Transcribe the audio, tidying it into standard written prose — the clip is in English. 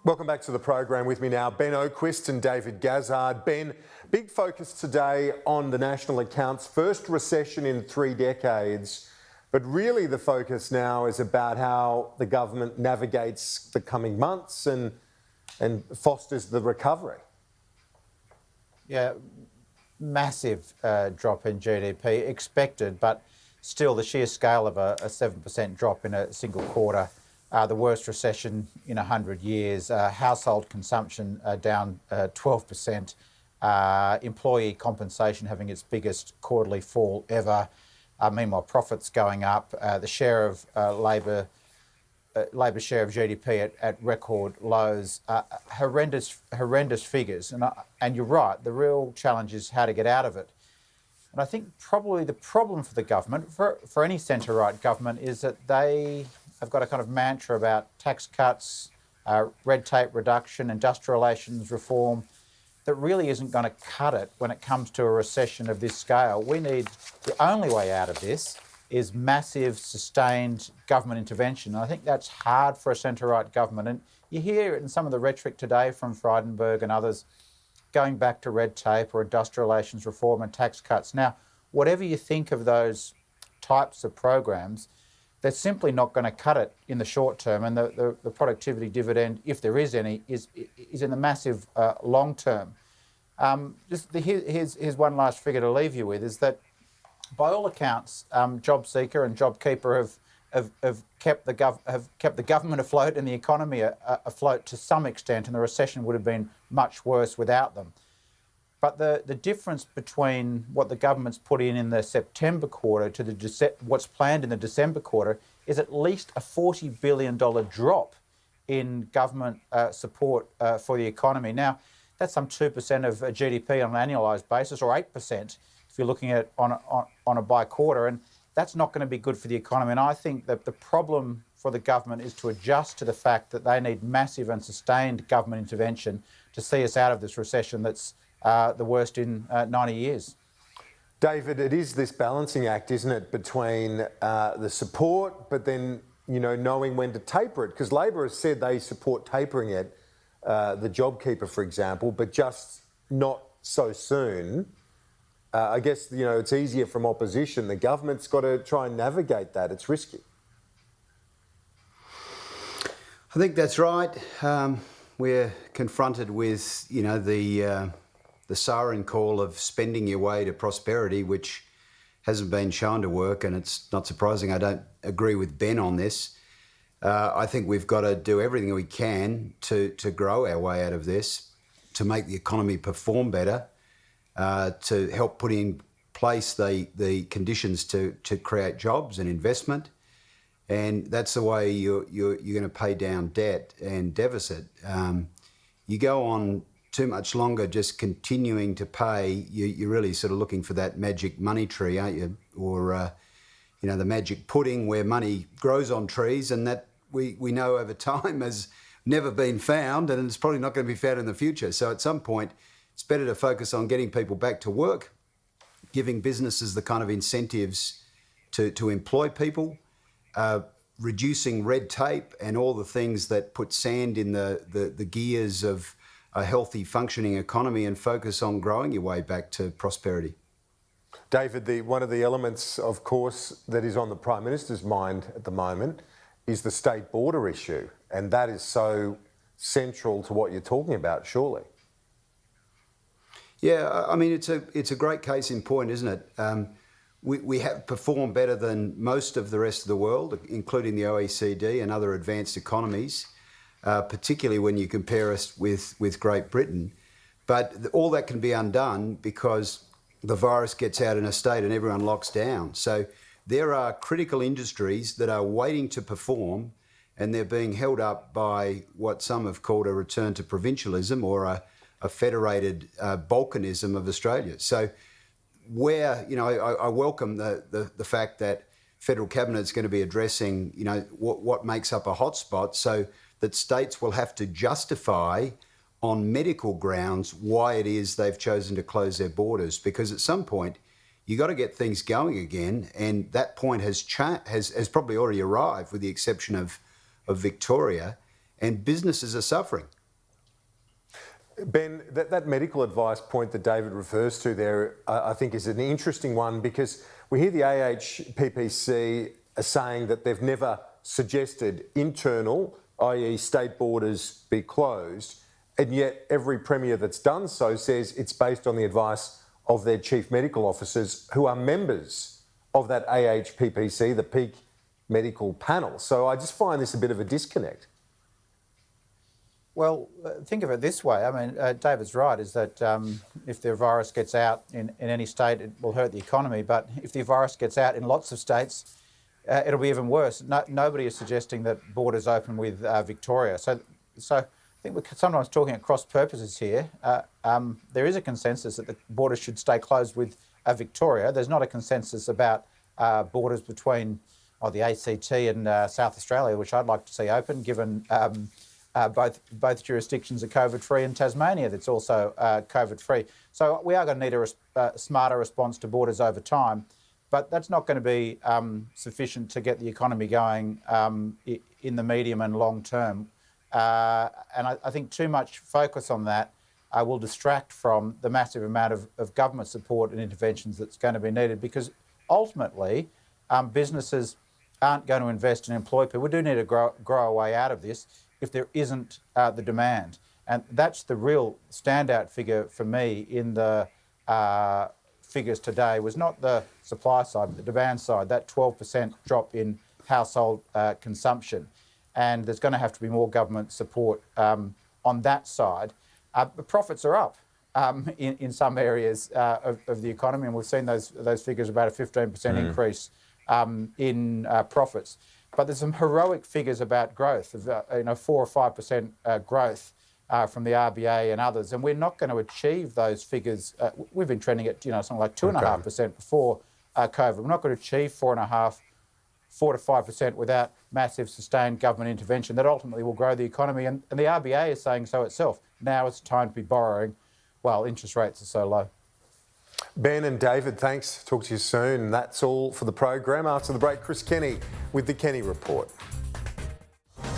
Welcome back to the program. With me now, Ben Oquist and David Gazzard. Ben, big focus today on the national accounts, first recession in 3 decades, but really the focus now is about how the government navigates the coming months and fosters the recovery. Yeah, massive drop in GDP expected, but still the sheer scale of a 7% drop in a single quarter. The worst recession in 100 years, household consumption down 12%, employee compensation having its biggest quarterly fall ever, meanwhile profits going up, the share of Labor share of GDP at record lows, horrendous figures. And you're right, the real challenge is how to get out of it. And I think probably the problem for the government, for any centre-right government, is that they have got a kind of mantra about tax cuts, red tape reduction, industrial relations reform, that really isn't going to cut it when it comes to a recession of this scale. The only way out of this is massive, sustained government intervention. And I think that's hard for a centre-right government. And you hear it in some of the rhetoric today from Frydenberg and others, going back to red tape or industrial relations reform and tax cuts. Now, whatever you think of those types of programs, they're simply not going to cut it in the short term, and the productivity dividend, if there is any, is in the massive long term. Here's one last figure to leave you with, is that by all accounts, JobSeeker and JobKeeper have kept the government afloat and the economy afloat to some extent, and the recession would have been much worse without them. But the difference between what the government's put in the September quarter to what's planned in the December quarter is at least a $40 billion drop in government support for the economy. Now, that's some 2% of GDP on an annualised basis, or 8% if you're looking at on a by-quarter, and that's not going to be good for the economy. And I think that the problem for the government is to adjust to the fact that they need massive and sustained government intervention to see us out of this recession that's the worst in 90 years. David, it is this balancing act, isn't it, between the support, but then, knowing when to taper it? Because Labor has said they support tapering it, the JobKeeper, for example, but just not so soon. I guess, it's easier from opposition. The government's got to try and navigate that. It's risky. I think that's right. We're confronted with, the siren call of spending your way to prosperity, which hasn't been shown to work, and it's not surprising. I don't agree with Ben on this. I think we've got to do everything we can to grow our way out of this, to make the economy perform better, to help put in place the conditions to create jobs and investment. And that's the way you're going to pay down debt and deficit. You go on too much longer just continuing to pay, you're really sort of looking for that magic money tree, aren't you? Or, the magic pudding where money grows on trees, and that we know over time has never been found, and it's probably not going to be found in the future. So at some point, it's better to focus on getting people back to work, giving businesses the kind of incentives to employ people, reducing red tape and all the things that put sand in the gears of a healthy, functioning economy, and focus on growing your way back to prosperity. David, one of the elements, of course, that is on the Prime Minister's mind at the moment is the state border issue, and that is so central to what you're talking about, surely. Yeah, I mean, it's a great case in point, isn't it? We have performed better than most of the rest of the world, including the OECD and other advanced economies. Particularly when you compare us with Great Britain. But all that can be undone because the virus gets out in a state and everyone locks down. So there are critical industries that are waiting to perform, and they're being held up by what some have called a return to provincialism or a federated balkanism of Australia. So I welcome the fact that federal cabinet is going to be addressing, what makes up a hotspot, so that states will have to justify on medical grounds why it is they've chosen to close their borders. Because at some point, you got to get things going again, and that point has probably already arrived, with the exception of Victoria. and businesses are suffering. Ben, that medical advice point that David refers to there, I think is an interesting one, because we hear the AHPPC saying that they've never suggested internal, i.e. state borders, be closed, and yet every Premier that's done so says it's based on the advice of their chief medical officers, who are members of that AHPPC, the peak medical panel. So I just find this a bit of a disconnect. Well, think of it this way. I mean, David's right, is that if the virus gets out in any state, it will hurt the economy. But if the virus gets out in lots of states, it'll be even worse. Nobody is suggesting that borders open with Victoria. So I think we're sometimes talking at cross purposes here. There is a consensus that the borders should stay closed with Victoria. There's not a consensus about borders between the ACT and South Australia, which I'd like to see open, given both jurisdictions are COVID-free, and Tasmania that's also COVID-free. So we are going to need a smarter response to borders over time, but that's not going to be sufficient to get the economy going in the medium and long term. And I think too much focus on that will distract from the massive amount of government support and interventions that's going to be needed, because ultimately businesses aren't going to invest and employ people. We do need to grow a way out of this if there isn't the demand. And that's the real standout figure for me in the figures today, was not the supply side, but the demand side, that 12% drop in household consumption. And there's going to have to be more government support on that side. The profits are up in some areas of the economy, and we've seen those figures, about a 15% increase in profits. But there's some heroic figures about growth, of 4 or 5% growth from the RBA and others, and we're not going to achieve those figures. We've been trending at something like 2.5% before COVID. We're not going to achieve 4 to 5% without massive sustained government intervention that ultimately will grow the economy. And the RBA is saying so itself. Now it's time to be borrowing while interest rates are so low. Ben and David, thanks. Talk to you soon. And that's all for the program. After the break, Chris Kenny with the Kenny Report.